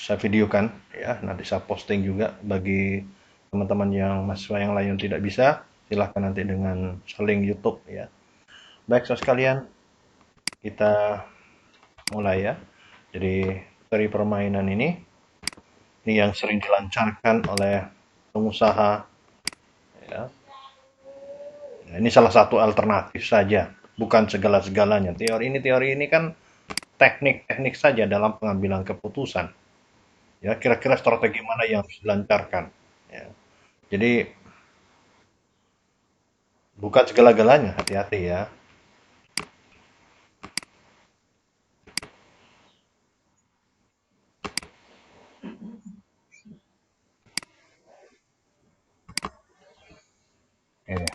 saya videokan ya, nanti saya posting juga bagi teman-teman yang mahasiswa yang lain yang tidak bisa, silahkan nanti dengan link YouTube ya. Baik, saudara sekalian, kita mulai ya. Jadi dari permainan ini yang sering dilancarkan oleh pengusaha ya. Nah, ini salah satu alternatif saja, bukan segala-segalanya. Teori ini kan teknik-teknik saja dalam pengambilan keputusan. Ya, kira-kira strategi mana yang harus dilancarkan. Ya. Jadi bukan segala-galanya, hati-hati ya. Oke.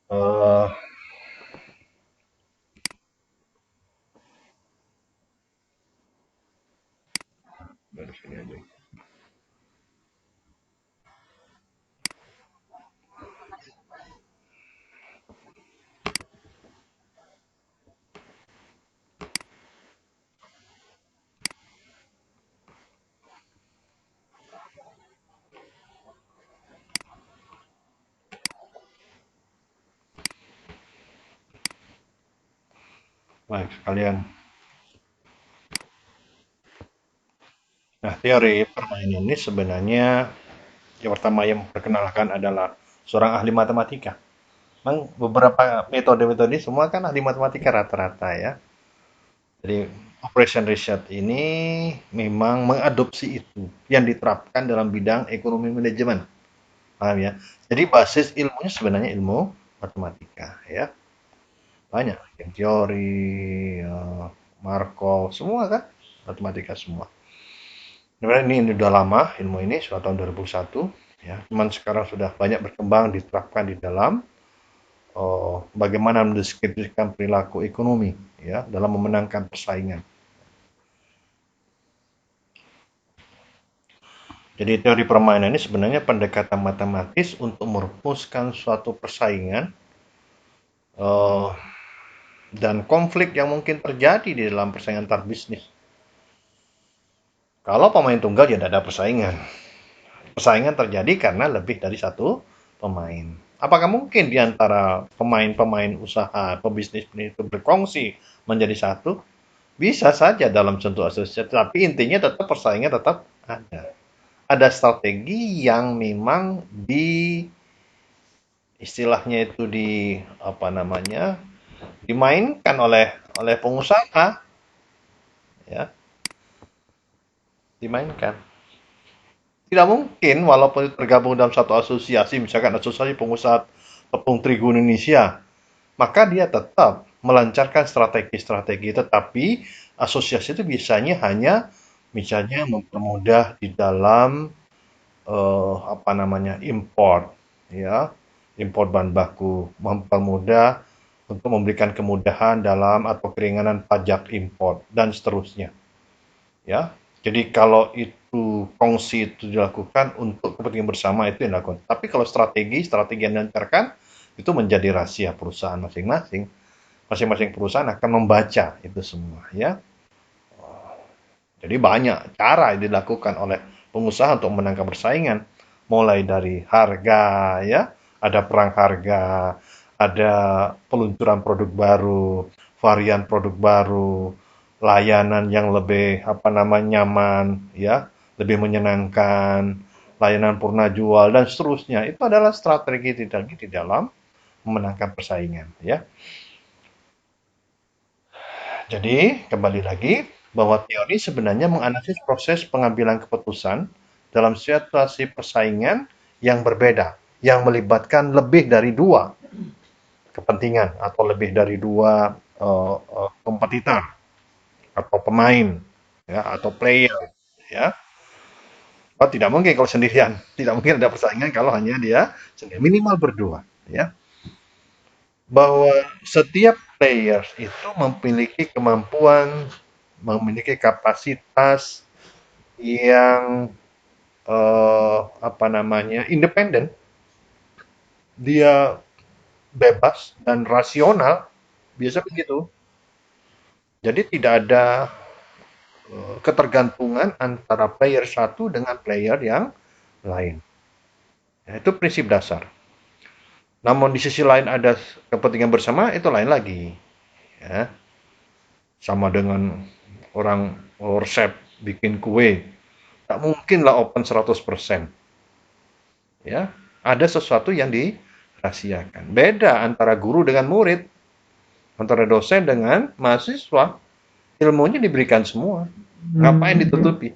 Eh, dari sini aja. Baik, sekalian. Nah, teori permainan ini sebenarnya yang pertama yang memperkenalkan adalah seorang ahli matematika. Memang beberapa metode-metode semua kan ahli matematika rata-rata ya. Jadi operation research ini memang mengadopsi itu yang diterapkan dalam bidang ekonomi manajemen. Paham ya? Jadi basis ilmunya sebenarnya ilmu matematika ya. Banyak yang teori, Markov, semua kan matematika semua. Sebenarnya ini udah lama ilmu ini, sudah tahun 2001 ya. Cuman sekarang sudah banyak berkembang diterapkan di dalam bagaimana mendeskripsikan perilaku ekonomi ya dalam memenangkan persaingan. Jadi teori permainan ini sebenarnya pendekatan matematis untuk merumuskan suatu persaingan eh, dan konflik yang mungkin terjadi di dalam persaingan antar bisnis. Kalau pemain tunggal ya tidak ada persaingan. Persaingan terjadi karena lebih dari satu pemain. Apakah mungkin di antara pemain-pemain usaha pebisnis itu berkongsi menjadi satu? Bisa saja dalam bentuk asosiasi, tapi intinya tetap persaingan tetap ada. Ada strategi yang memang di istilahnya itu di apa namanya dimainkan oleh pengusaha ya, dimainkan. Tidak mungkin walaupun tergabung dalam satu asosiasi, misalkan asosiasi pengusaha tepung terigu Indonesia, maka dia tetap melancarkan strategi-strategi, tetapi asosiasi itu biasanya hanya misalnya mempermudah di dalam apa namanya import ya, import bahan baku, mempermudah untuk memberikan kemudahan dalam atau keringanan pajak import dan seterusnya ya. Jadi kalau itu kongsi itu dilakukan untuk kepentingan bersama itu yang dilakukan. Tapi kalau strategi yang dilancarkan itu menjadi rahasia perusahaan masing-masing. Masing-masing perusahaan akan membaca itu semua ya. Jadi banyak cara yang dilakukan oleh pengusaha untuk menangkap persaingan. Mulai dari harga ya, ada perang harga, ada peluncuran produk baru, varian produk baru, layanan yang lebih apa namanya nyaman ya, lebih menyenangkan, layanan purna jual dan seterusnya. Itu adalah strategi di dalam memenangkan persaingan ya. Jadi, kembali lagi bahwa teori sebenarnya menganalisis proses pengambilan keputusan dalam situasi persaingan yang berbeda, yang melibatkan lebih dari dua kepentingan atau lebih dari dua kompetitor atau pemain ya atau player ya. Oh, tidak mungkin kalau sendirian, tidak mungkin ada persaingan kalau hanya dia sendiri, minimal berdua ya. Bahwa setiap player itu memiliki kemampuan, memiliki kapasitas yang apa namanya independen, dia bebas dan rasional Biasa begitu. Jadi tidak ada ketergantungan antara player satu dengan player yang lain. Ya, itu prinsip dasar. Namun di sisi lain ada kepentingan bersama, itu lain lagi. Ya. Sama dengan orang resep bikin kue. Tak mungkin lah open 100%. Ya. Ada sesuatu yang dirahasiakan. Beda antara guru dengan murid, antara dosen dengan mahasiswa. Ilmunya diberikan semua. Ngapain ditutupi?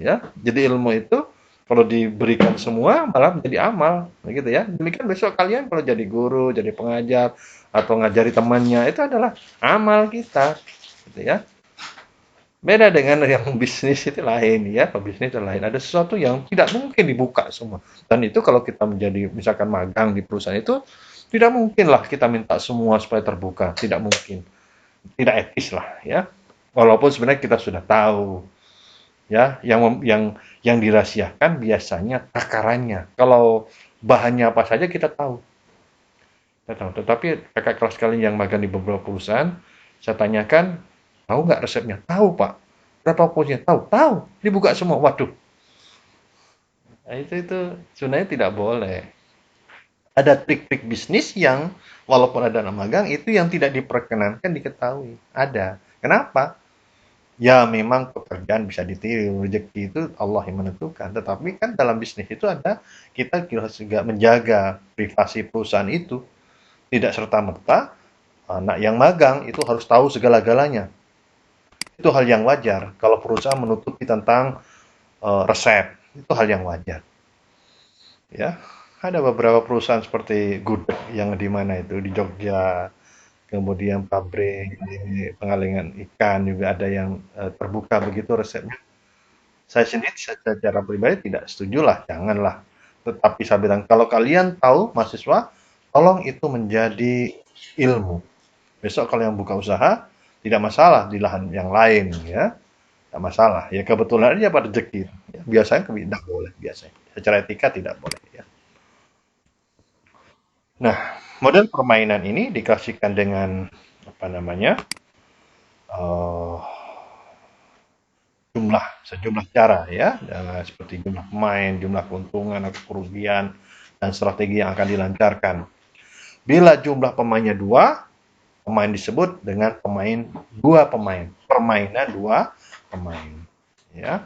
Ya, jadi ilmu itu kalau diberikan semua malah menjadi amal, begitu ya. Demikian besok kalian kalau jadi guru, jadi pengajar atau ngajari temannya itu adalah amal kita, gitu ya. Beda dengan yang bisnis itu lain ya, pebisnis itu lain. Ada sesuatu yang tidak mungkin dibuka semua. Dan itu kalau kita menjadi misalkan magang di perusahaan itu tidak mungkin lah kita minta semua supaya terbuka, tidak mungkin. Tidak etis lah ya. Walaupun sebenarnya kita sudah tahu ya yang dirahasiakan biasanya takarannya. Kalau bahannya apa saja kita tahu. Tetapi kakak kelas kalian yang magang di beberapa perusahaan, saya tanyakan, tahu nggak resepnya? Tahu pak. Berapa porsinya? Tahu, tahu. Dibuka semua. Waduh, nah, itu sebenarnya tidak boleh. Ada trik-trik bisnis yang walaupun ada nama magang itu yang tidak diperkenankan diketahui. Ada. Kenapa? Ya memang pekerjaan bisa ditiru, rezeki itu Allah yang menentukan. Tetapi kan dalam bisnis itu ada, kita harus juga menjaga privasi perusahaan itu. Tidak serta-merta anak yang magang itu harus tahu segala-galanya. Itu hal yang wajar. Kalau perusahaan menutupi tentang resep, itu hal yang wajar. Ya, ada beberapa perusahaan seperti Gudeg yang di mana itu di Jogja, kemudian pabrik pengalengan ikan juga ada yang terbuka begitu resepnya. Saya sendiri secara pribadi tidak setuju lah, janganlah. Tetapi saya bilang, kalau kalian tahu mahasiswa, tolong itu menjadi ilmu. Besok kalau yang buka usaha, tidak masalah di lahan yang lain ya. Tidak masalah. Ya kebetulan aja pada rezeki. Ya, biasanya tidak boleh biasanya. Secara etika tidak boleh ya. Nah, model permainan ini dikasihkan dengan apa namanya? Uh, sejumlah cara ya, seperti jumlah pemain, jumlah keuntungan atau kerugian, dan strategi yang akan dilancarkan. Bila jumlah pemainnya dua, pemain disebut dengan dua pemain, permainan dua pemain. Ya.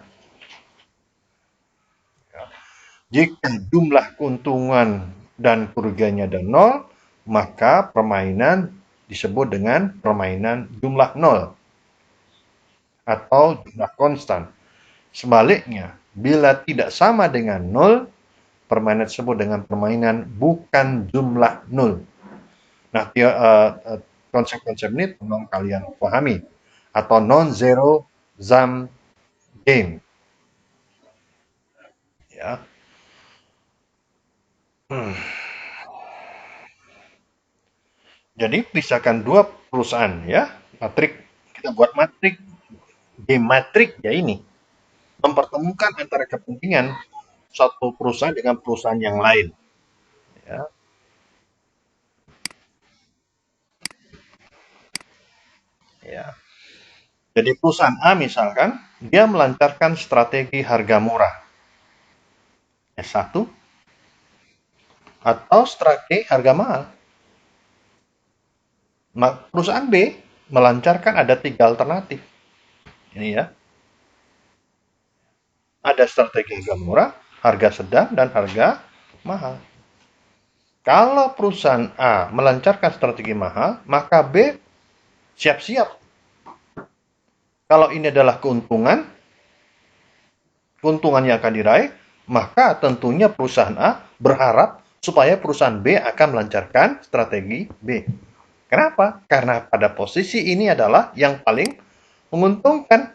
Jika jumlah keuntungan dan kerugiannya ada nol, maka permainan disebut dengan permainan jumlah nol atau jumlah konstan. Sebaliknya, bila tidak sama dengan nol, permainan tersebut dengan permainan bukan jumlah nol. Nah, konsep-konsep ini tolong kalian pahami. Atau non-zero sum game. Ya. Hmm. Jadi, pisahkan dua perusahaan ya. Matrik, kita buat matrik. Game matrik ya ini. Mempertemukan antara kepentingan satu perusahaan dengan perusahaan yang lain. Ya. Ya. Jadi perusahaan A misalkan, dia melancarkan strategi harga murah. S1 atau strategi harga mahal. Perusahaan B melancarkan ada tiga alternatif. Ini ya, ada strategi harga murah, harga sedang, dan harga mahal. Kalau perusahaan A melancarkan strategi mahal, maka B siap-siap. Kalau ini adalah keuntungan yang akan diraih, maka tentunya perusahaan A berharap supaya perusahaan B akan melancarkan strategi B. Kenapa? Karena pada posisi ini adalah yang paling menguntungkan.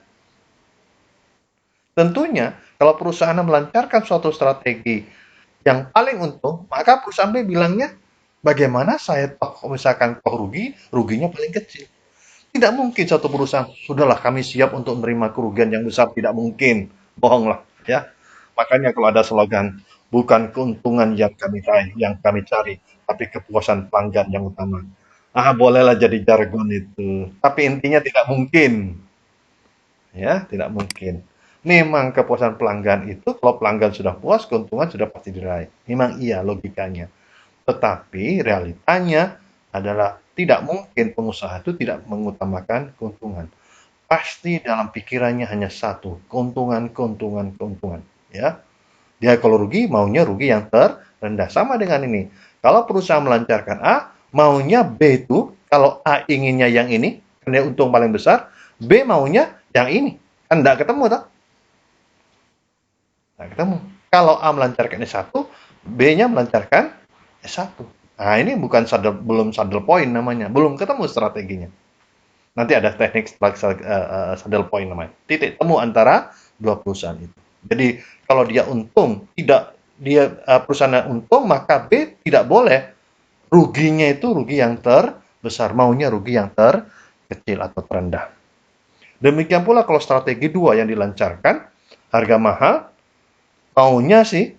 Tentunya, kalau perusahaan melancarkan suatu strategi yang paling untung, maka perusahaan B bilangnya, bagaimana saya toh misalkan toh ruginya paling kecil. Tidak mungkin satu perusahaan, sudahlah kami siap untuk menerima kerugian yang besar, tidak mungkin. Bohonglah, ya. Makanya kalau ada slogan, bukan keuntungan yang kami raih, yang kami cari, tapi kepuasan pelanggan yang utama. Bolehlah jadi jargon itu. Tapi intinya tidak mungkin. Ya, tidak mungkin. Memang kepuasan pelanggan itu, kalau pelanggan sudah puas, keuntungan sudah pasti diraih. Memang iya logikanya. Tetapi realitanya adalah tidak mungkin pengusaha itu tidak mengutamakan keuntungan. Pasti dalam pikirannya hanya satu, keuntungan, keuntungan, keuntungan. Ya, dia kalau rugi maunya rugi yang terendah. Sama dengan ini. Kalau perusahaan melancarkan A, maunya B itu kalau A inginnya yang ini, karena untung paling besar, B maunya yang ini. Kan tidak ketemu tak? Nah, ketemu. Kalau A melancarkan S1, B-nya melancarkan S1. Nah, ini bukan belum saddle point namanya. Belum ketemu strateginya. Nanti ada teknik saddle point namanya. Titik temu antara dua perusahaan itu. Jadi, kalau dia untung, tidak dia perusahaan untung, maka B tidak boleh ruginya itu rugi yang terbesar. Maunya rugi yang terkecil atau terendah. Demikian pula kalau strategi dua yang dilancarkan, harga mahal, maunya sih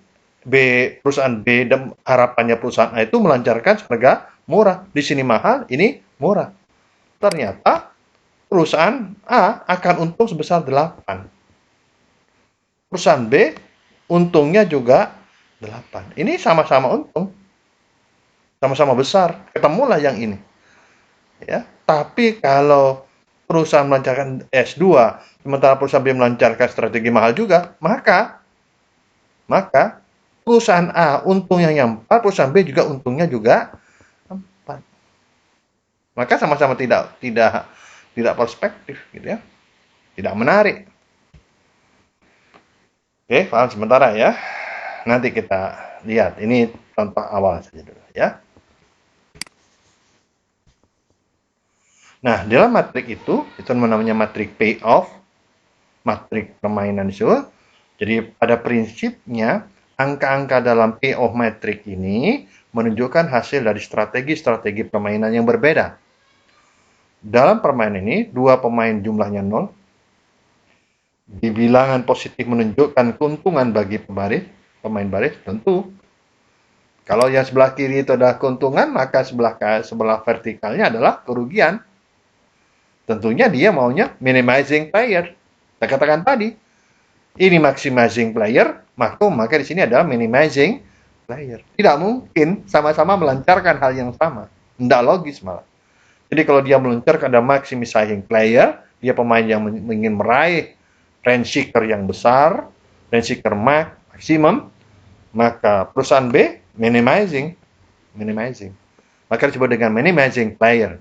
perusahaan B dan harapannya perusahaan A itu melancarkan harga murah. Di sini mahal, ini murah. Ternyata perusahaan A akan untung sebesar 8. Perusahaan B untungnya juga 8. Ini sama-sama untung, sama-sama besar. Ketemulah yang ini. Ya. Tapi kalau perusahaan melancarkan S2, sementara perusahaan B melancarkan strategi mahal juga, maka perusahaan A untungnya yang 4, perusahaan B juga untungnya juga 4. Maka sama-sama tidak perspektif gitu ya. Tidak menarik. Oke, paham sementara ya. Nanti kita lihat. Ini contoh awal saja dulu ya. Nah, dalam matrik itu namanya matrik payoff, matrik permainan itu. Jadi pada prinsipnya angka-angka dalam payoff matrik ini menunjukkan hasil dari strategi-strategi permainan yang berbeda. Dalam permainan ini, dua pemain jumlahnya 0. Di bilangan positif menunjukkan keuntungan bagi pemain baris, tentu. Kalau yang sebelah kiri itu adalah keuntungan, maka sebelah vertikalnya adalah kerugian. Tentunya dia maunya minimizing player. Saya katakan tadi, ini maximizing player, maka di sini adalah minimizing player. Tidak mungkin sama-sama melancarkan hal yang sama. Tidak logis malah. Jadi kalau dia meluncurkan ada maximizing player, dia pemain yang ingin meraih range seeker yang besar, range seeker maksimum, maka perusahaan B minimizing. Maka disebut dengan minimizing player.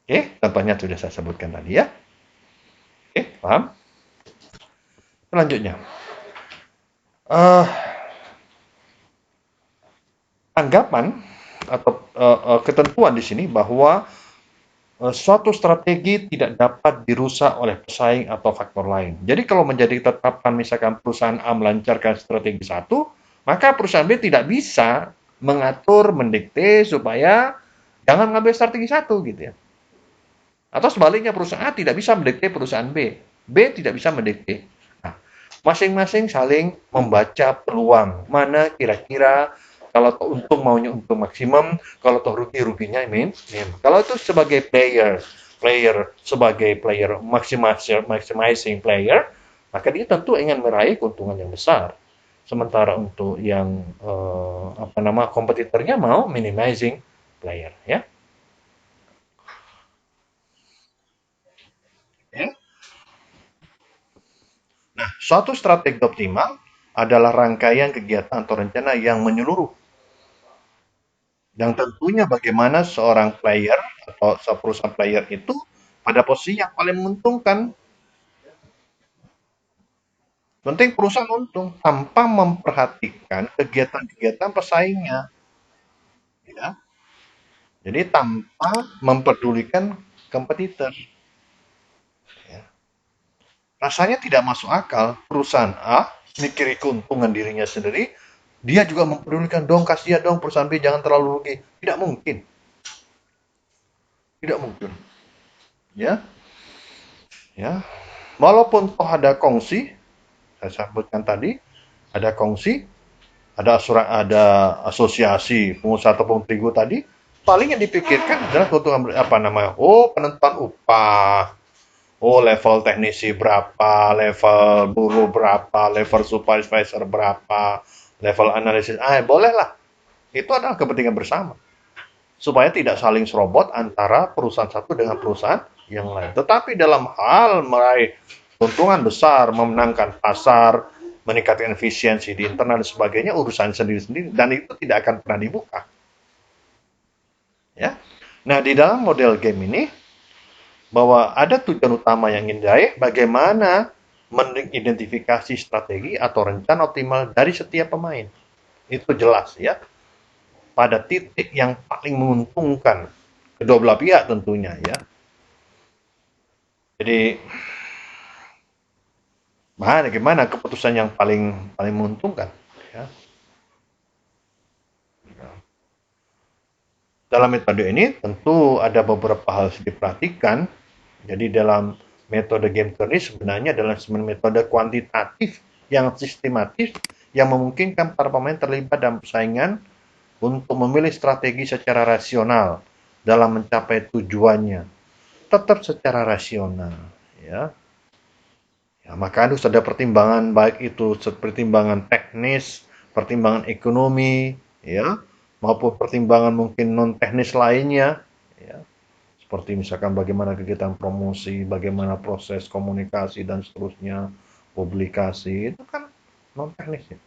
Oke, contohnya sudah saya sebutkan tadi ya. Oke, paham? Selanjutnya, uh, anggapan atau ketentuan di sini bahwa suatu strategi tidak dapat dirusak oleh pesaing atau faktor lain. Jadi kalau menjadi tetapkan misalkan perusahaan A melancarkan strategi satu, maka perusahaan B tidak bisa mengatur, mendikte supaya jangan mengambil strategi satu gitu ya. Atau sebaliknya perusahaan A tidak bisa mendikte perusahaan B. B tidak bisa mendikte. Nah, masing-masing saling membaca peluang. Mana kira-kira kalau toh untung maunya untung maksimum, kalau toh rugi ruginya minim. Kalau itu sebagai sebagai player maximizing player, maka dia tentu ingin meraih keuntungan yang besar. Sementara untuk yang kompetitornya mau minimizing player ya. Ya. Nah, suatu strategi optimal adalah rangkaian kegiatan atau rencana yang menyeluruh. Yang tentunya bagaimana seorang player atau perusahaan player itu pada posisi yang paling menguntungkan. Penting perusahaan untung tanpa memperhatikan kegiatan-kegiatan pesaingnya. Ya. Jadi tanpa memperdulikan kompetitor. Ya. Rasanya tidak masuk akal perusahaan A mikiri keuntungan dirinya sendiri, dia juga memperdulikan dong, kasihan dong perusahaan B jangan terlalu rugi. Tidak mungkin. Tidak mungkin. Ya, ya. Walaupun toh ada kongsi, saya sebutkan tadi, ada kongsi, ada asosiasi pengusaha tepung terigu tadi, paling yang dipikirkan adalah keuntungan apa namanya? Oh, penentuan upah. Oh, level teknisi berapa, level buruh berapa, level supervisor berapa, level analisis. Boleh lah. Itu adalah kepentingan bersama. Supaya tidak saling serobot antara perusahaan satu dengan perusahaan yang lain. Tetapi dalam hal meraih keuntungan besar, memenangkan pasar, meningkatkan efisiensi di internal dan sebagainya, urusan sendiri-sendiri. Dan itu tidak akan pernah dibuka. Ya. Nah, di dalam model game ini, bahwa ada tujuan utama yang ingin diraih, bagaimana mengidentifikasi strategi atau rencana optimal dari setiap pemain. Itu jelas ya. Pada titik yang paling menguntungkan kedua belah pihak tentunya ya. Jadi bagaimana keputusan yang paling menguntungkan ya. Dalam metode ini tentu ada beberapa hal yang diperhatikan. Jadi dalam metode game theory sebenarnya adalah metode kuantitatif yang sistematis yang memungkinkan para pemain terlibat dalam persaingan untuk memilih strategi secara rasional dalam mencapai tujuannya. Tetap secara rasional, ya. Ya, maka harus ada pertimbangan baik itu pertimbangan teknis, pertimbangan ekonomi, ya, maupun pertimbangan mungkin non teknis lainnya, ya. Seperti misalkan bagaimana kegiatan promosi, bagaimana proses komunikasi dan seterusnya, publikasi itu kan non teknis ya.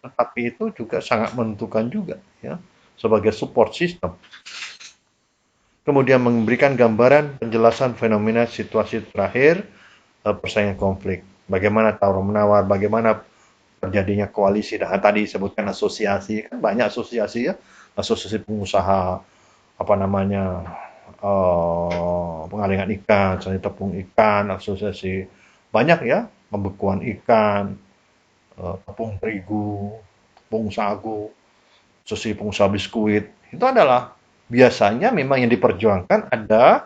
Tetapi itu juga sangat menentukan juga ya sebagai support system. Kemudian memberikan gambaran penjelasan fenomena situasi terakhir persaingan konflik. Bagaimana tawar-menawar, bagaimana terjadinya koalisi. Dan tadi disebutkan asosiasi, kan banyak asosiasi ya. Asosiasi pengusaha, apa namanya, pengalingan ikan, misalnya tepung ikan, asosiasi banyak ya, pembekuan ikan, tepung terigu, tepung sagu, asosiasi pengusaha biskuit. Itu adalah biasanya memang yang diperjuangkan ada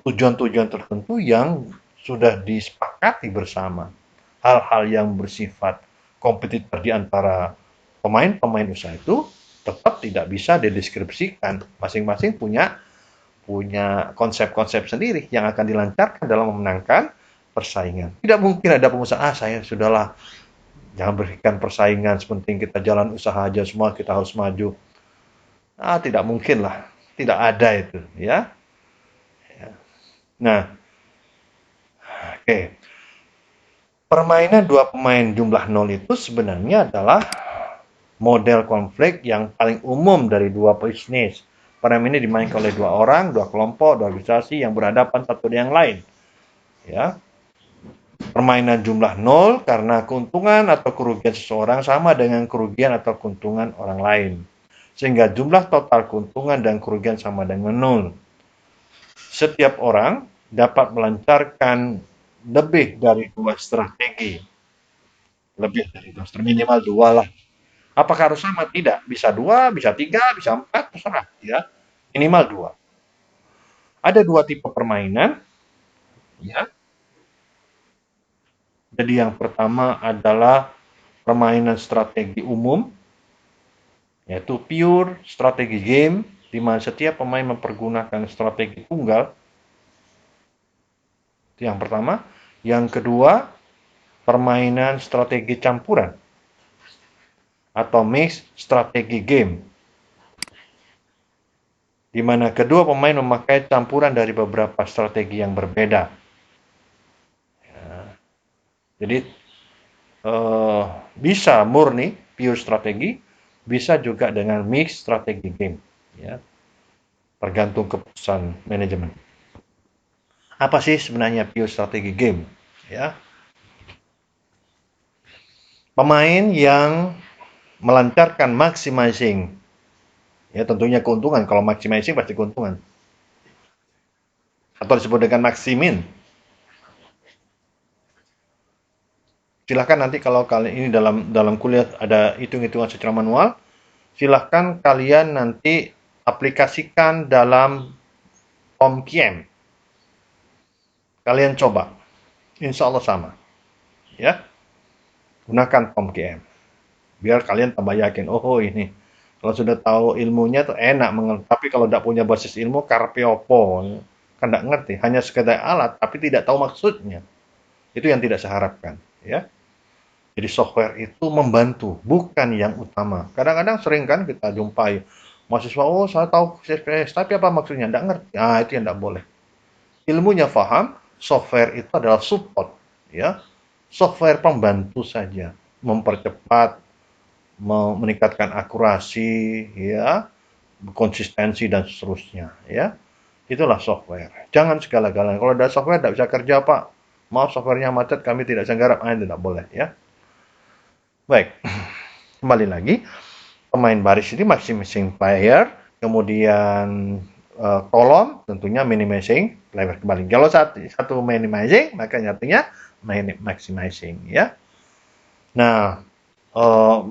tujuan-tujuan tertentu yang sudah disepakati bersama. Hal-hal yang bersifat kompetitor di antara pemain-pemain usaha itu tetap tidak bisa dideskripsikan. Masing-masing punya konsep-konsep sendiri yang akan dilancarkan dalam memenangkan persaingan. Tidak mungkin ada pengusaha, saya sudahlah, jangan berikan persaingan, sepenting kita jalan usaha aja semua, kita harus maju. Tidak mungkin lah, tidak ada itu, ya. Nah, oke. Permainan dua pemain jumlah 0 itu sebenarnya adalah model konflik yang paling umum dari dua bisnis. Permainan ini dimainkan oleh dua orang, dua kelompok, dua organisasi yang berhadapan satu dengan yang lain. Ya. Permainan jumlah 0 karena keuntungan atau kerugian seseorang sama dengan kerugian atau keuntungan orang lain. Sehingga jumlah total keuntungan dan kerugian sama dengan 0. Setiap orang dapat melancarkan lebih dari dua strategi. Lebih dari dua strategi, minimal dua lah. Apakah harus sama? Tidak. Bisa dua, bisa tiga, bisa empat, terserah. Ya. Minimal dua. Ada dua tipe permainan. Ya. Jadi yang pertama adalah permainan strategi umum, yaitu pure strategi game, di mana setiap pemain mempergunakan strategi tunggal. Itu yang pertama. Yang kedua, permainan strategi campuran atau mix strategi game, di mana kedua pemain memakai campuran dari beberapa strategi yang berbeda. Ya. Jadi bisa murni pure strategi, bisa juga dengan mix strategi game. Ya. Tergantung keputusan manajemen. Apa sih sebenarnya pure strategi game? Ya. Pemain yang melancarkan maximizing, ya tentunya keuntungan. Kalau maximizing pasti keuntungan, atau disebut dengan maksimin. Silahkan nanti kalau kalian ini dalam kuliah ada hitung-hitungan secara manual, silahkan kalian nanti aplikasikan dalam POMKM. Kalian coba, insya Allah sama, ya. Gunakan POMKM, biar kalian tambah yakin. Oh ini Kalau sudah tahu ilmunya tuh enak, tapi kalau tidak punya basis ilmu, karepe opo? Kan tidak ngerti, hanya sekedar alat, tapi tidak tahu maksudnya. Itu yang tidak saya harapkan, ya. Jadi software itu membantu, bukan yang utama. Kadang-kadang sering kan kita jumpai mahasiswa, oh saya tahu CSS, tapi apa maksudnya? Tidak ngerti. Ah, itu yang tidak boleh. Ilmunya paham, software itu adalah support, ya. Software pembantu saja, mempercepat, meningkatkan akurasi, ya, konsistensi dan seterusnya, ya. Itulah software. Jangan segala-galanya. Kalau ada software tidak bisa kerja, Pak. Maaf, softwarenya macet, kami tidak bisa garap. Ah, itu tidak boleh, ya. Baik, kembali lagi. Pemain baris ini maximizing player, kemudian kolom tentunya minimizing player kembali. Kalau satu minimizing, maka artinya maximizing, ya. Nah,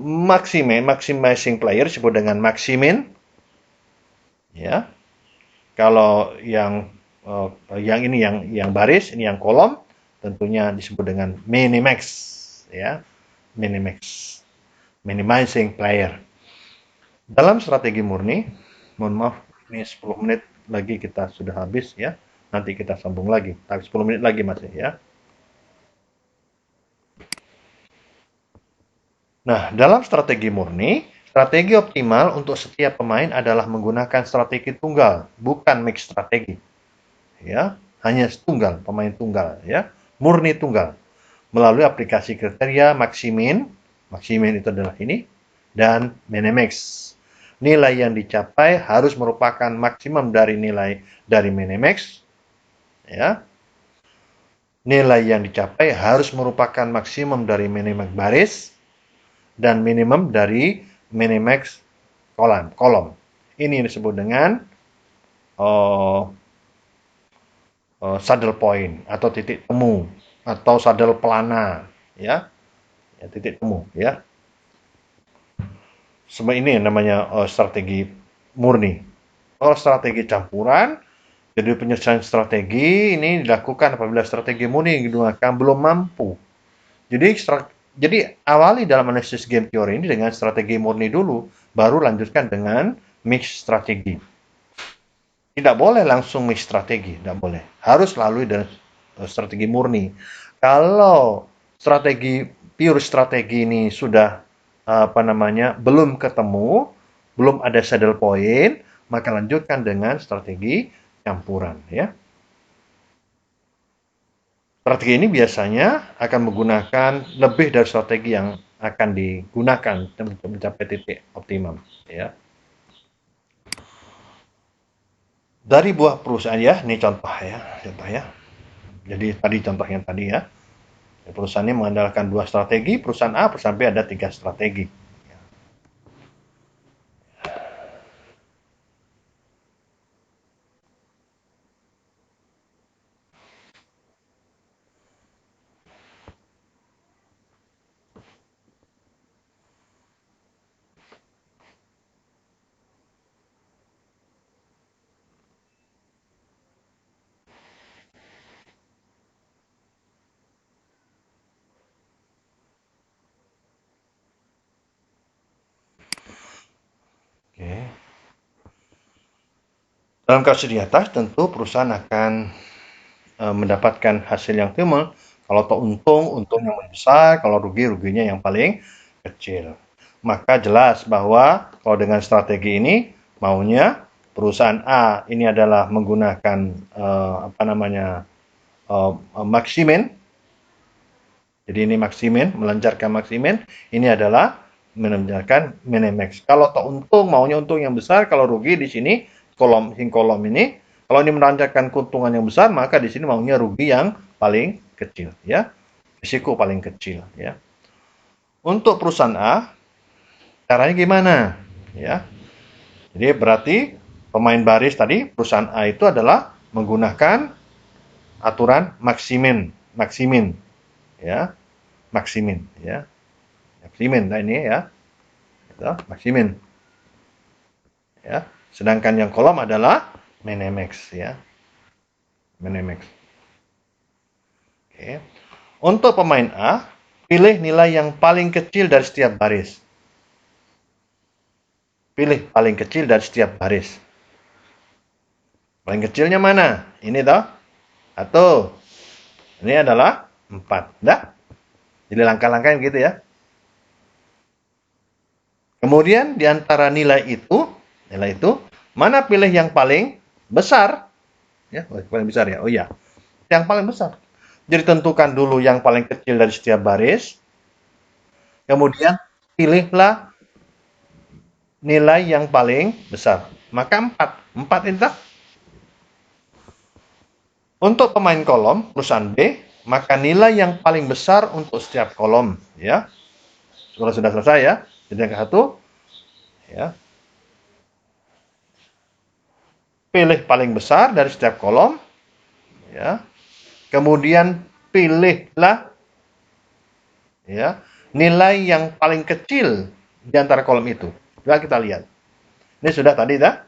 maximizing player disebut dengan maximin, ya. Kalau yang ini yang baris, ini yang kolom, tentunya disebut dengan minimax, ya, minimax, minimizing player. Dalam strategi murni, mohon maaf, ini 10 menit lagi kita sudah habis, ya. Nanti kita sambung lagi, tapi 10 menit lagi masih, ya. Nah, dalam strategi murni, strategi optimal untuk setiap pemain adalah menggunakan strategi tunggal, bukan mix strategi. Ya, hanya tunggal, pemain tunggal, ya. Murni tunggal. Melalui aplikasi kriteria maximin, maximin itu adalah ini, dan minimax. Nilai yang dicapai harus merupakan maksimum dari nilai dari minimax, ya. Nilai yang dicapai harus merupakan maksimum dari minimax baris dan minimum dari minimax kolom. Ini disebut dengan saddle point atau titik temu atau saddle pelana, ya, titik temu, ya. Semua ini namanya strategi murni. Kalau strategi campuran, jadi penyelesaian strategi ini dilakukan apabila strategi murni yang digunakan belum mampu. Jadi awali dalam analisis game teori ini dengan strategi murni dulu, baru lanjutkan dengan mix strategi. Tidak boleh langsung mix strategi, tidak boleh. Harus lalui dengan strategi murni. Kalau pure strategi ini sudah belum ketemu, belum ada saddle point, maka lanjutkan dengan strategi campuran, ya. Strategi ini biasanya akan menggunakan lebih dari strategi yang akan digunakan untuk mencapai titik optimum, ya. Dari buah perusahaan, ya, ini contoh ya. Jadi tadi contoh yang tadi, ya. Perusahaan ini mengandalkan dua strategi, perusahaan A, perusahaan B ada 3 strategi. Oke. Dalam kasus di atas, tentu perusahaan akan mendapatkan hasil yang optimal. Kalau untung yang paling besar, kalau ruginya yang paling kecil. Maka jelas bahwa kalau dengan strategi ini, maunya perusahaan A ini adalah menggunakan maksimin. Jadi ini maksimin, melancarkan maksimin. Ini adalah melancarkan minimax. Kalau maunya untung yang besar. Kalau rugi di sini kolom ini. Kalau ini melancarkan keuntungan yang besar, maka di sini maunya rugi yang paling kecil, ya. Risiko paling kecil, ya. Untuk perusahaan A, caranya gimana? Ya. Jadi berarti pemain baris tadi perusahaan A itu adalah menggunakan aturan maksimin, ya. Maksimin, ya. Maksimin, nah ini ya. Maksimin. Ya. Sedangkan yang kolom adalah minimax, ya. Minimax. Oke. Untuk pemain A, pilih nilai yang paling kecil dari setiap baris. Pilih paling kecil dari setiap baris. Paling kecilnya mana? Ini toh? Atau ini adalah 4. Dah? Jadi langkah-langkahnya begitu ya. Kemudian di antara nilai itu, mana pilih yang paling besar? Ya, paling besar ya. Oh iya, yang paling besar. Jadi tentukan dulu yang paling kecil dari setiap baris. Kemudian pilihlah nilai yang paling besar. Maka 4. 4 itu untuk pemain kolom perusahaan B, maka nilai yang paling besar untuk setiap kolom, ya. Kalau sudah selesai ya. Jadi yang ke-1, ya. Pilih paling besar dari setiap kolom, ya. Kemudian pilihlah ya nilai yang paling kecil di antara kolom itu. Coba kita lihat. Ini sudah tadi dah.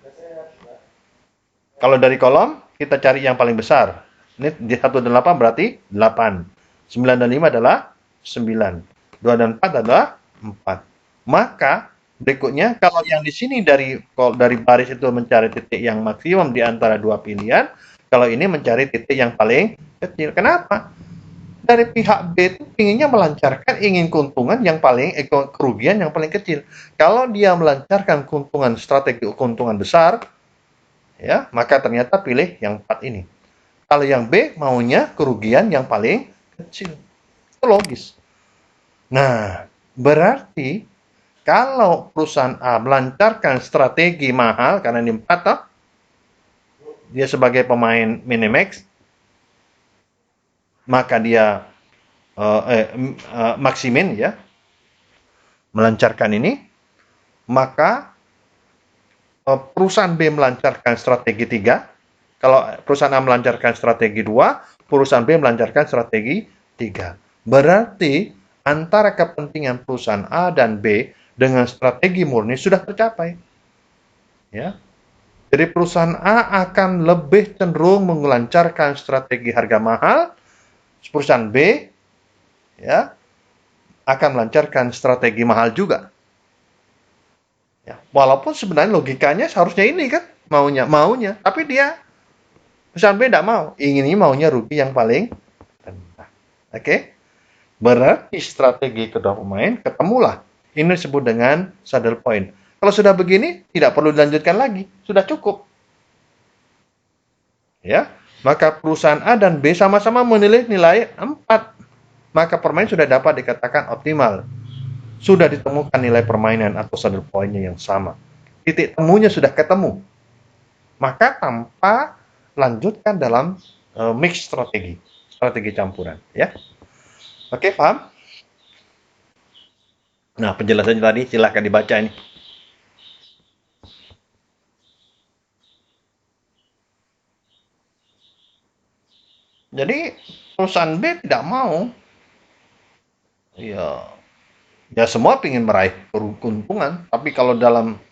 Kalau dari kolom, kita cari yang paling besar. Ini di 1 dan 8 berarti 8. 9 dan 5 adalah 9. 2 dan 4 adalah 4. Maka berikutnya, kalau yang di sini dari baris itu mencari titik yang maksimum di antara dua pilihan, kalau ini mencari titik yang paling kecil. Kenapa? Dari pihak B itu inginnya melancarkan, ingin keuntungan yang paling kerugian yang paling kecil. Kalau dia melancarkan keuntungan strategi keuntungan besar, ya maka ternyata pilih yang 4 ini. Kalau yang B maunya kerugian yang paling kecil. Itu logis. Nah, berarti kalau perusahaan A melancarkan strategi mahal karena ini 4 toh, dia sebagai pemain minimax, maka dia maksimin ya, melancarkan ini, maka perusahaan B melancarkan strategi 3, kalau perusahaan A melancarkan strategi 2, perusahaan B melancarkan strategi 3. Berarti antara kepentingan perusahaan A dan B dengan strategi murni sudah tercapai. Ya. Jadi perusahaan A akan lebih cenderung melancarkan strategi harga mahal, perusahaan B ya akan melancarkan strategi mahal juga. Ya, walaupun sebenarnya logikanya seharusnya ini kan maunya, tapi dia perusahaan B tidak mau, maunya rugi yang paling rendah. Oke, berarti strategi kedua pemain ketemulah. Ini disebut dengan saddle point. Kalau sudah begini, tidak perlu dilanjutkan lagi, sudah cukup. Ya, maka perusahaan A dan B sama-sama menilai nilai 4. Maka permainan sudah dapat dikatakan optimal. Sudah ditemukan nilai permainan atau saddle point-nya yang sama. Titik temunya sudah ketemu. Maka tanpa lanjutkan dalam mix strategi campuran. Ya, oke, paham? Nah, penjelasannya tadi silahkan dibaca ini. Jadi perusahaan B tidak mau, ya, ya semua ingin meraih keuntungan, tapi kalau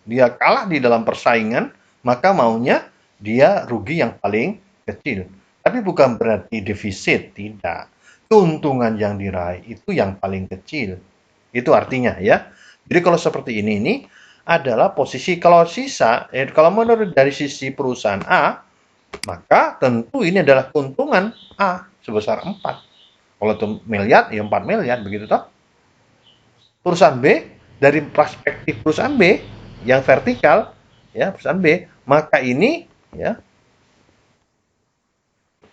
dia kalah di dalam persaingan, maka maunya dia rugi yang paling kecil. Tapi bukan berarti defisit, tidak. Keuntungan yang diraih itu yang paling kecil. Itu artinya ya. Jadi kalau seperti ini adalah posisi kalau kalau menurut dari sisi perusahaan A, maka tentu ini adalah keuntungan A sebesar 4. Kalau itu miliar, ya 4 miliar, begitu toh. Perusahaan B, dari perspektif perusahaan B, yang vertikal, ya perusahaan B, maka ini, ya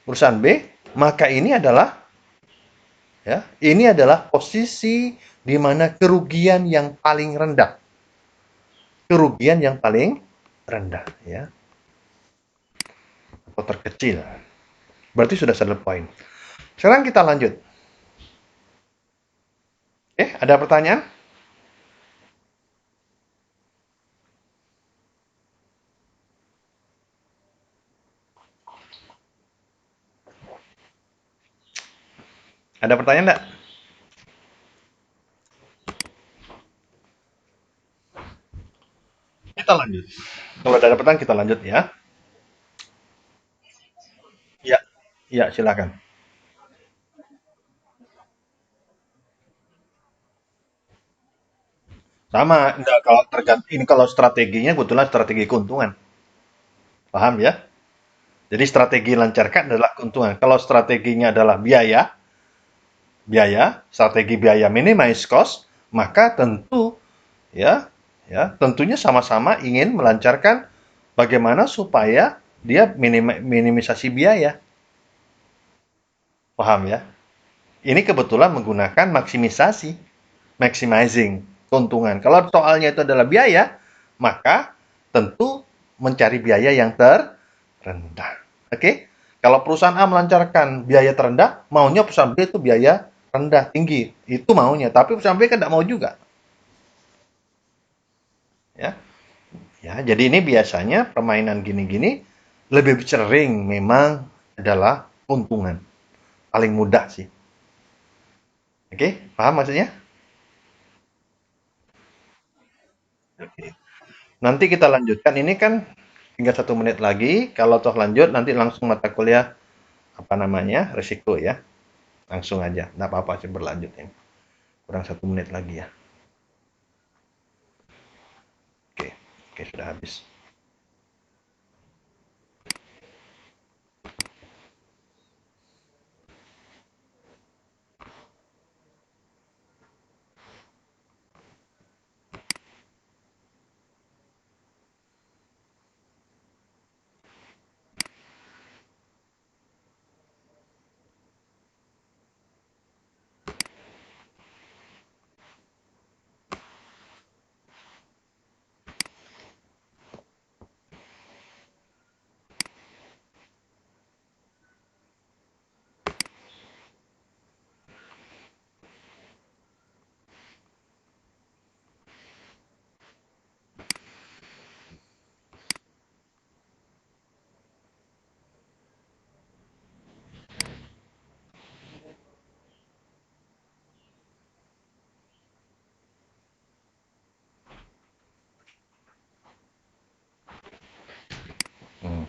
perusahaan B, maka ini adalah posisi di mana kerugian yang paling rendah. Kerugian yang paling rendah, ya, atau terkecil. Berarti sudah saddle point. Sekarang kita lanjut. Ada pertanyaan? Ada pertanyaan enggak? Kita lanjut. Kalau ada pertanyaan kita lanjut ya. Ya, ya silakan. Sama, enggak kalau ini kalau strateginya kebetulan strategi keuntungan. Paham ya? Jadi strategi lancarkan adalah keuntungan. Kalau strateginya adalah strategi biaya minimize cost, maka tentu ya, tentunya sama-sama ingin melancarkan bagaimana supaya dia minimisasi biaya. Paham ya? Ini kebetulan menggunakan maksimisasi, maximizing keuntungan. Kalau soalnya itu adalah biaya, maka tentu mencari biaya yang terendah. Oke? Kalau perusahaan A melancarkan biaya terendah, maunya perusahaan B itu biaya rendah, tinggi. Itu maunya. Tapi perusahaan B kan tidak mau juga. Ya, jadi ini biasanya permainan gini-gini lebih sering memang adalah keuntungan. Paling mudah sih. Oke, paham maksudnya? Oke. Nanti kita lanjutkan. Ini kan tinggal 1 menit lagi. Kalau toh lanjut, nanti langsung mata kuliah apa namanya risiko ya. Langsung aja. Nggak apa-apa sih berlanjut ini. Kurang 1 menit lagi ya. Oke, oke sudah habis. Hmm.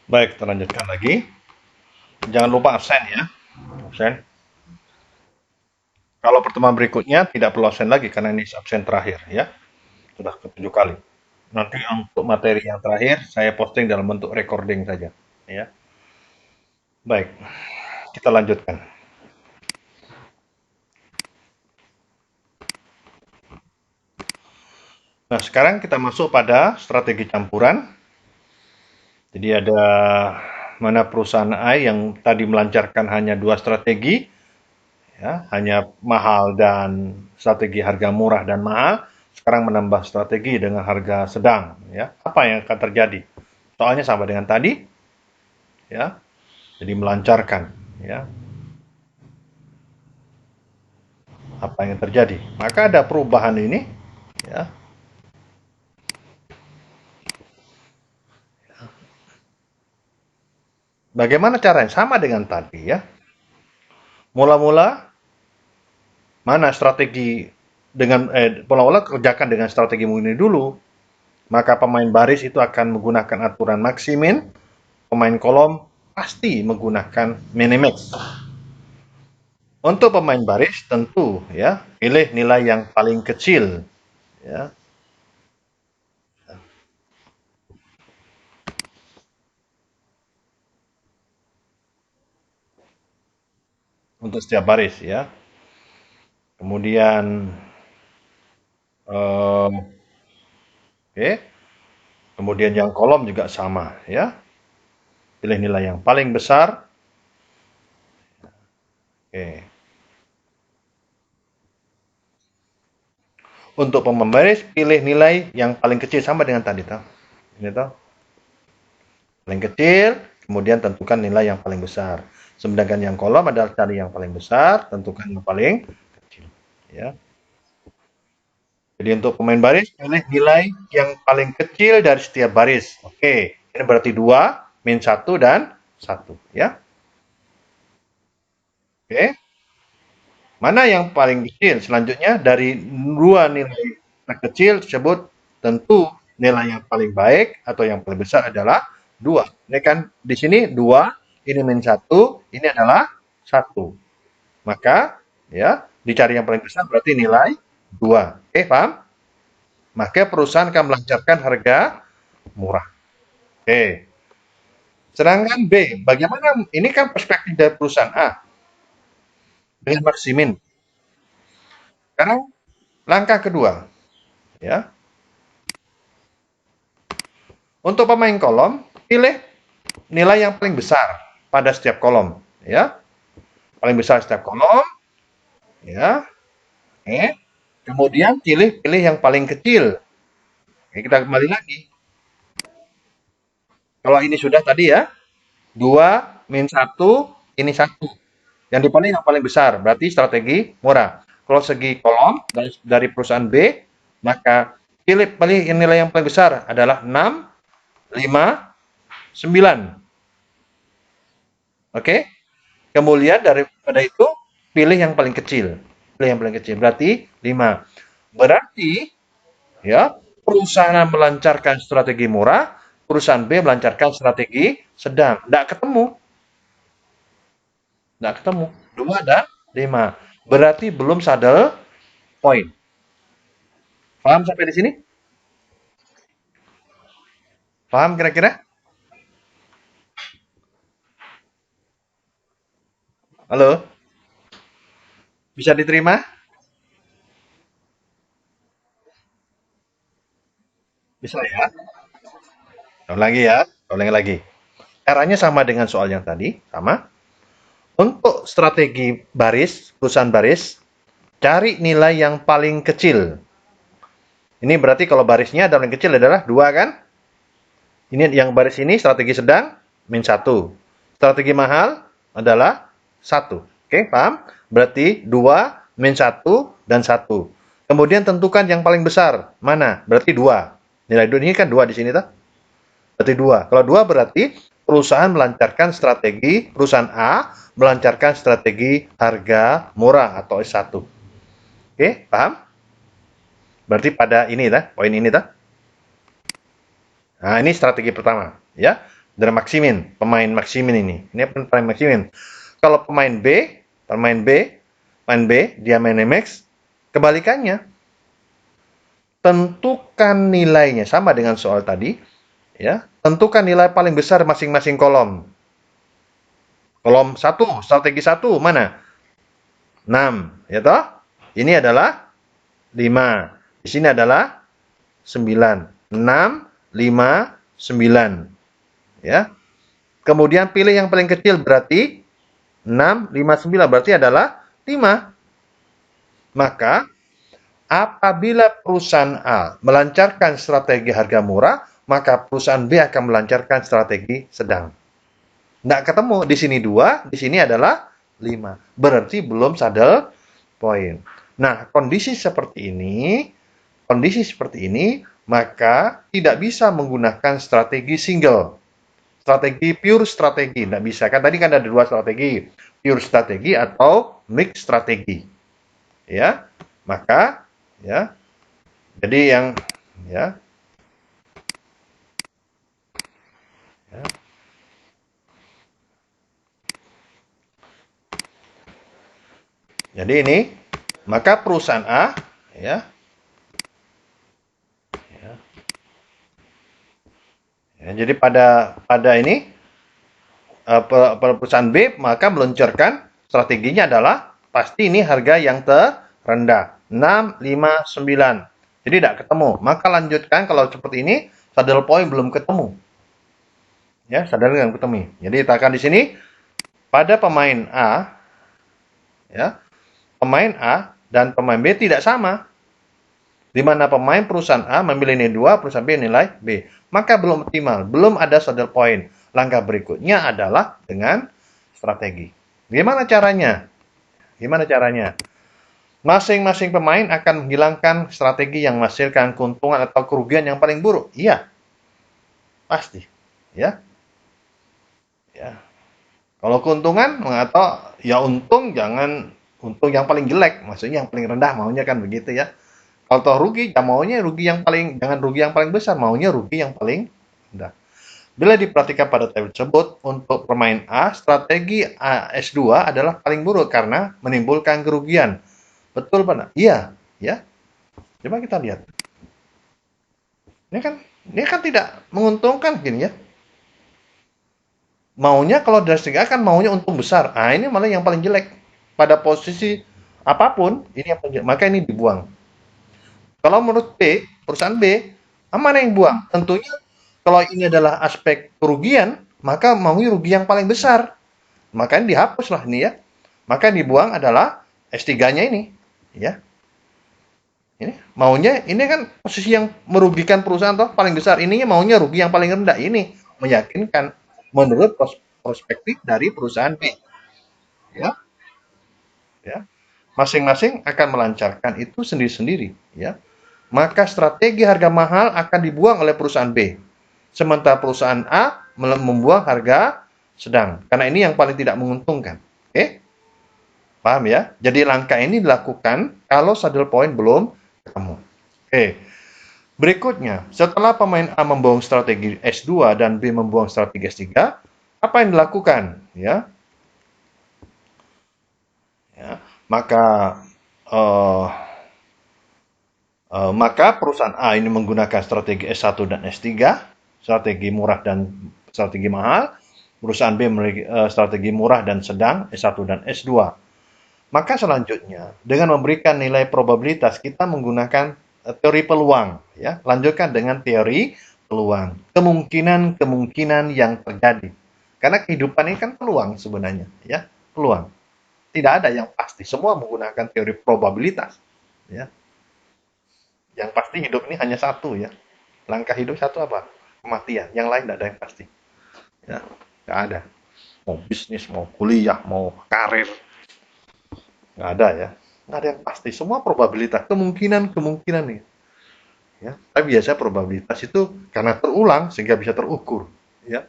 Baik, kita lanjutkan lagi. Jangan lupa absen ya. Absen. Kalau pertemuan berikutnya tidak perlu absen lagi karena ini absen terakhir ya. Sudah ke-7 kali. Nanti untuk materi yang terakhir saya posting dalam bentuk recording saja ya. Baik, kita lanjutkan. Nah, sekarang kita masuk pada strategi campuran. Jadi ada mana perusahaan A yang tadi melancarkan hanya 2 strategi, ya, hanya mahal dan strategi harga murah dan mahal. Sekarang menambah strategi dengan harga sedang, ya. Apa yang akan terjadi? Soalnya sama dengan tadi, ya. Jadi melancarkan, ya. Apa yang terjadi? Maka ada perubahan ini, ya. Bagaimana caranya? Sama dengan tadi, ya. Mula-mula mana strategi dengan mula-mula kerjakan dengan strategi ini dulu, maka pemain baris itu akan menggunakan aturan maksimin, pemain kolom pasti menggunakan minimax. Untuk pemain baris tentu ya, pilih nilai yang paling kecil ya. Untuk setiap baris ya. Kemudian oke, kemudian yang kolom juga sama ya. Pilih nilai yang paling besar. Oke. Untuk pemain baris pilih nilai yang paling kecil sama dengan tadi toh. Ini toh. Paling kecil, kemudian tentukan nilai yang paling besar. Sedangkan yang kolom adalah cari yang paling besar, tentukan yang paling kecil. Ya. Jadi untuk pemain baris, pilih nilai yang paling kecil dari setiap baris. Oke, ini berarti 2, min 1, dan 1. Ya. Oke, mana yang paling kecil? Selanjutnya, dari dua nilai terkecil tersebut, tentu nilai yang paling baik atau yang paling besar adalah 2. Ini kan di sini 2, ini min 1, ini adalah 1. Maka, ya, dicari yang paling besar berarti nilai 2. Oke, paham? Maka perusahaan akan melancarkan harga murah. Oke. Sedangkan B, bagaimana ini kan perspektif dari perusahaan A dengan maksimin. Sekarang langkah kedua, ya. Untuk pemain kolom, pilih nilai yang paling besar pada setiap kolom, ya. Paling besar setiap kolom, ya. Oke. Kemudian pilih yang paling kecil. Oke, kita kembali lagi. Kalau ini sudah tadi ya, 2 min 1, ini 1. Yang dipilih yang paling besar, berarti strategi murah. Kalau segi kolom dari perusahaan B, maka pilih nilai yang paling besar adalah 6, 5, 9. Oke? Kemudian daripada itu, pilih yang paling kecil. Pilih yang paling kecil, berarti 5. Berarti, ya, perusahaan melancarkan strategi murah, perusahaan B melancarkan strategi sedang. Tidak ketemu. Nggak ketemu. 2 dan 5. Berarti belum saddle point. Paham sampai di sini? Paham kira-kira? Halo? Bisa diterima? Bisa ya? Ulang lagi ya. Ulangi lagi. Caranya sama dengan soal yang tadi. Sama. Untuk strategi baris, perusahaan baris, cari nilai yang paling kecil. Ini berarti kalau barisnya yang kecil adalah 2 kan? Ini yang baris ini strategi sedang, min 1. Strategi mahal adalah 1. Oke, paham? Berarti 2, min 1, dan 1. Kemudian tentukan yang paling besar. Mana? Berarti 2. Nilai 2 ini kan 2 di sini, tak? Berarti 2. Kalau 2 berarti perusahaan melancarkan strategi, perusahaan A melancarkan strategi harga murah atau S1. Oke, paham? Berarti pada ini, tak? Poin ini, tak? Nah, ini strategi pertama, ya. Dari maksimin, pemain maksimin ini. Ini pemain maksimin. Kalau pemain B, pemain B, dia main MX, kebalikannya. Tentukan nilainya sama dengan soal tadi, ya. Tentukan nilai paling besar masing-masing kolom. Kolom 1, strategi 1 mana? 6, ya toh? Ini adalah 5. Di sini adalah 9. 6, 5, 9. Ya. Kemudian pilih yang paling kecil berarti 6, 5, 9 berarti adalah 5. Maka apabila perusahaan A melancarkan strategi harga murah, maka perusahaan B akan melancarkan strategi sedang. Tidak ketemu, di sini 2, di sini adalah 5. Berarti belum saddle point. Nah, kondisi seperti ini, maka tidak bisa menggunakan strategi single. Strategi pure strategi, tidak bisa. Kan tadi kan ada 2 strategi, pure strategi atau mix strategi. Ya, maka ya, jadi yang ya, ya Jadi ini, maka perusahaan A, ya, ya, jadi pada ini perusahaan B maka meluncurkan strateginya adalah pasti ini harga yang terendah 659. Jadi tidak ketemu. Maka lanjutkan kalau seperti ini saddle point belum ketemu. Ya, saddle belum ketemu. Jadi letakkan di sini pada pemain A, ya, pemain A dan pemain B tidak sama. Di mana pemain perusahaan A memilih nilai 2, perusahaan B nilai B. Maka belum optimal, belum ada saddle point. Langkah berikutnya adalah dengan strategi. Gimana caranya? Gimana caranya? Masing-masing pemain akan menghilangkan strategi yang menghasilkan keuntungan atau kerugian yang paling buruk. Iya, pasti. Ya, ya. Kalau keuntungan atau ya untung jangan untung yang paling jelek, maksudnya yang paling rendah maunya kan begitu ya. Kalau rugi, ya maunya rugi yang paling jangan rugi yang paling besar, maunya rugi yang paling rendah. Bila diperhatikan pada tabel tersebut, untuk pemain A, strategi S2 adalah paling buruk karena menimbulkan kerugian. Betul, Pak? Iya, ya. Coba kita lihat. Ini kan tidak menguntungkan gini ya. Maunya kalau dari segi A kan maunya untung besar. Ah, ini malah yang paling jelek. Pada posisi apapun, ini yang paling jelek. Maka ini dibuang. Kalau menurut B, perusahaan B, mana yang buang? Tentunya kalau ini adalah aspek kerugian, maka mau rugi yang paling besar. Makanya dihapuslah ini ya. Maka yang dibuang adalah S3-nya ini, ya. Ini maunya ini kan posisi yang merugikan perusahaan toh paling besar. Ininya maunya rugi yang paling rendah. Ini meyakinkan menurut perspektif dari perusahaan B, ya. Ya. Masing-masing akan melancarkan itu sendiri-sendiri, ya. Maka strategi harga mahal akan dibuang oleh perusahaan B. Sementara perusahaan A membuang harga sedang. Karena ini yang paling tidak menguntungkan. Oke? Paham ya? Jadi langkah ini dilakukan kalau saddle point belum ketemu. Oke. Berikutnya, setelah pemain A membuang strategi S2 dan B membuang strategi S3, apa yang dilakukan? Ya, maka uh, maka perusahaan A ini menggunakan strategi S1 dan S3, strategi murah dan strategi mahal. Perusahaan B memiliki strategi murah dan sedang, S1 dan S2. Maka selanjutnya, dengan memberikan nilai probabilitas, kita menggunakan teori peluang. Ya. Lanjutkan dengan teori peluang. Kemungkinan-kemungkinan yang terjadi. Karena kehidupan ini kan peluang sebenarnya. Ya, peluang. Tidak ada yang pasti. Semua menggunakan teori probabilitas. Ya. Yang pasti hidup ini hanya satu ya. Langkah hidup satu apa? Kematian. Yang lain tidak ada yang pasti. Ya, nggak ada. Mau bisnis, mau kuliah, mau karir, nggak ada ya. Nggak ada yang pasti. Semua probabilitas, kemungkinan nih. Ya, tapi biasa probabilitas itu karena terulang sehingga bisa terukur. Ya,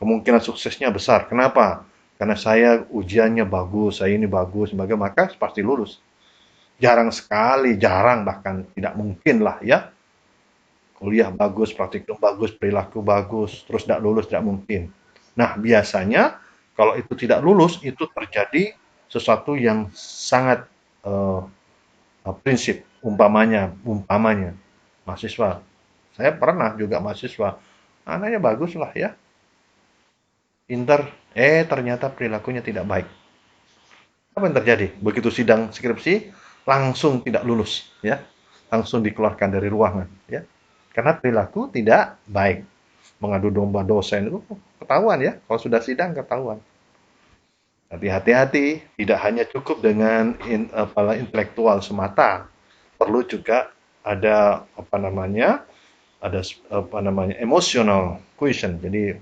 kemungkinan suksesnya besar. Kenapa? Karena saya ujiannya bagus, saya ini bagus, maka pasti lulus. Jarang sekali, jarang bahkan tidak mungkin lah ya. Kuliah bagus, praktikum bagus, perilaku bagus, terus tidak lulus tidak mungkin. Nah, biasanya kalau itu tidak lulus, itu terjadi sesuatu yang sangat prinsip. Umpamanya, mahasiswa. Saya pernah juga mahasiswa, anaknya bagus lah ya, pinter, ternyata perilakunya tidak baik. Apa yang terjadi? Begitu sidang skripsi, langsung tidak lulus, ya, langsung dikeluarkan dari ruangan, ya, karena perilaku tidak baik. Mengadu domba dosen itu ketahuan ya, kalau sudah sidang ketahuan. Tapi hati-hati, tidak hanya cukup dengan intelektual semata, perlu juga ada emotional quotient. Jadi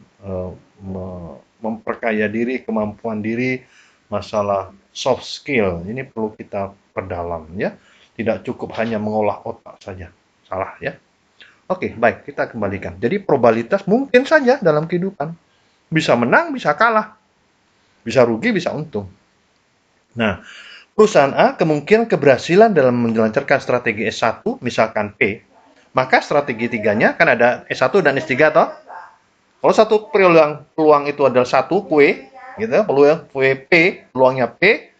memperkaya diri, kemampuan diri, masalah soft skill ini perlu kita perdalam ya. Tidak cukup hanya mengolah otak saja. Salah ya. Oke, baik, kita kembalikan. Jadi probabilitas mungkin saja dalam kehidupan. Bisa menang, bisa kalah. Bisa rugi, bisa untung. Nah, perusahaan A kemungkinan keberhasilan dalam melancarkan strategi S1, misalkan P, maka strategi tiganya kan ada S1 dan S3 toh. Kalau satu peluang itu adalah satu Q, gitu, peluang P, peluangnya P,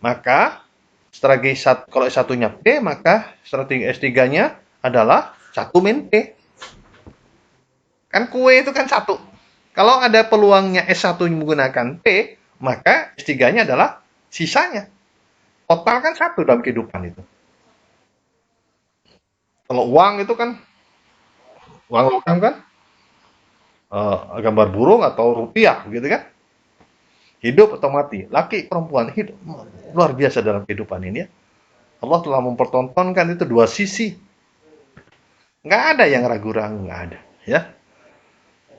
Maka strategi kalau S1-nya P, maka strategi S3-nya adalah 1 min P. Kan kue itu kan 1. Kalau ada peluangnya S1 menggunakan P, maka S3-nya adalah sisanya. Total kan 1 dalam kehidupan itu. Kalau uang itu kan, uang logam kan, gambar burung atau rupiah gitu kan. Hidup atau mati, laki perempuan, hidup luar biasa dalam kehidupan ini ya. Allah telah mempertontonkan itu dua sisi. Nggak ada yang ragu-ragu, nggak ada ya.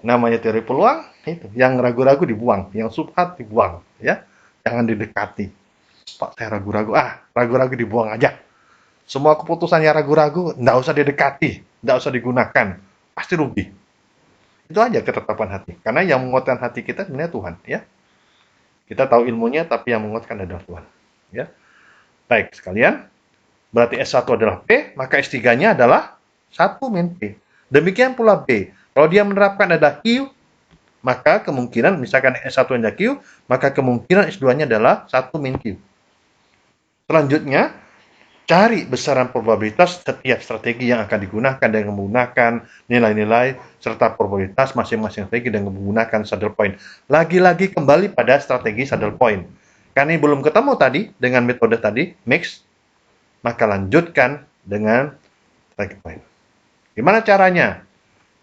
Namanya teori peluang, itu yang ragu-ragu dibuang, yang subhat dibuang ya. Jangan didekati. Pak, saya ragu-ragu. Ragu-ragu dibuang aja. Semua keputusan yang ragu-ragu nggak usah didekati, nggak usah digunakan, pasti rugi. Itu aja ketetapan hati. Karena yang menguatkan hati kita sebenarnya Tuhan ya. Kita tahu ilmunya, tapi yang menguatkan adalah Tuhan ya. Baik sekalian, berarti S1 adalah P, maka S3-nya adalah 1 min P. Demikian pula B. Kalau dia menerapkan ada Q, maka kemungkinan, misalkan S1 adalah Q, maka kemungkinan S2-nya adalah 1 min Q. Selanjutnya, cari besaran probabilitas setiap strategi yang akan digunakan dengan menggunakan nilai-nilai serta probabilitas masing-masing strategi dengan menggunakan saddle point. Lagi-lagi kembali pada strategi saddle point. Karena ini belum ketemu tadi dengan metode tadi, mix, maka lanjutkan dengan strategi point. Gimana caranya?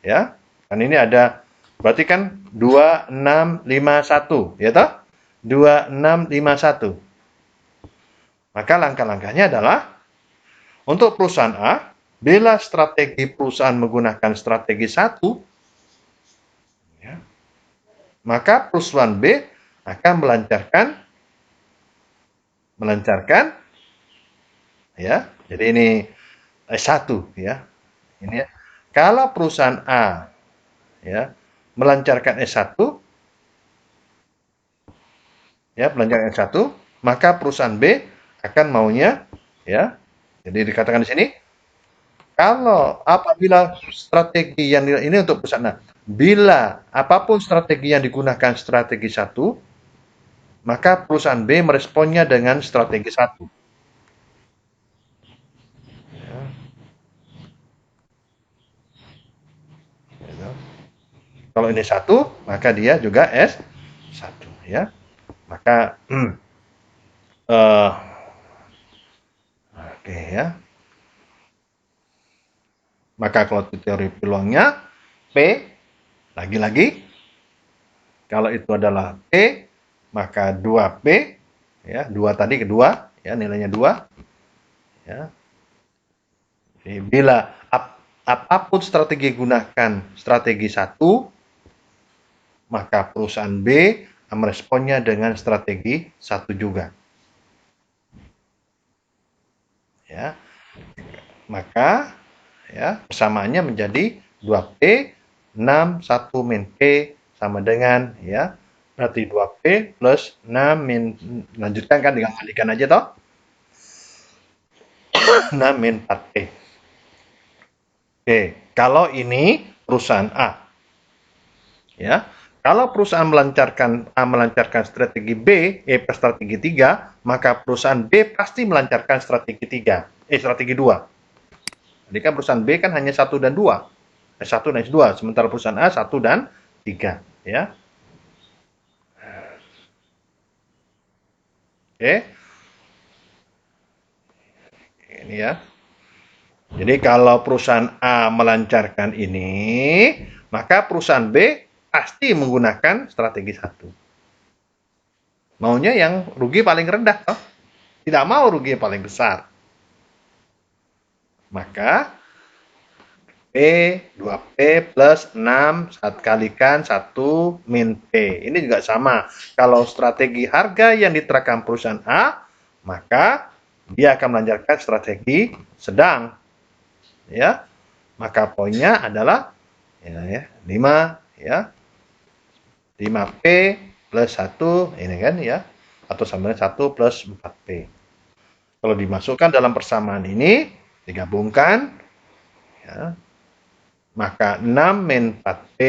Ya, kan ini ada, berarti kan 2651, ya toh? 2651. Maka langkah-langkahnya adalah untuk perusahaan A, bila strategi perusahaan menggunakan strategi 1, ya, maka perusahaan B akan melancarkan ya. Jadi ini S1 ya. Ini ya. Kalau perusahaan A ya melancarkan S1 ya, melancarkan S1, maka perusahaan B akan maunya ya. Jadi dikatakan di sini kalau apabila strategi yang ini untuk perusahaan A, bila apapun strategi yang digunakan strategi 1, maka perusahaan B meresponnya dengan strategi 1. Kalau ini 1, maka dia juga S1 ya. Maka oke ya. Maka kalau teori peluangnya P, lagi-lagi kalau itu adalah P, maka 2P ya, 2 tadi kedua ya, nilainya 2 ya. Jadi bila apapun strategi gunakan strategi 1, maka perusahaan B meresponnya dengan strategi 1 juga. Ya. Maka ya, persamaannya menjadi 2P 6 1 min P sama dengan ya, berarti 2P plus 6 min, lanjutkan kan dengan kalikan aja toh. 6 min 4P. Oke, kalau ini perusahaan A. Ya. Kalau perusahaan melancarkan strategi B, strategi 3, maka perusahaan B pasti melancarkan strategi 3, strategi 2. Jadi kan perusahaan B kan hanya 1 dan 2. S1 dan S2, sementara perusahaan A 1 dan 3, ya. Oke. Ini ya. Jadi kalau perusahaan A melancarkan ini, maka perusahaan B pasti menggunakan strategi 1. Maunya yang rugi paling rendah, toh. Tidak mau rugi yang paling besar. Maka P, 2P plus 6, kalikan 1 min P. Ini juga sama. Kalau strategi harga yang diterapkan perusahaan A, maka dia akan melancarkan strategi sedang. Ya. Maka poinnya adalah ya, 5 ya. 5P plus 1 ini kan ya, atau sama dengan 1 plus 4P. Kalau dimasukkan dalam persamaan ini, digabungkan ya, maka 6 min 4P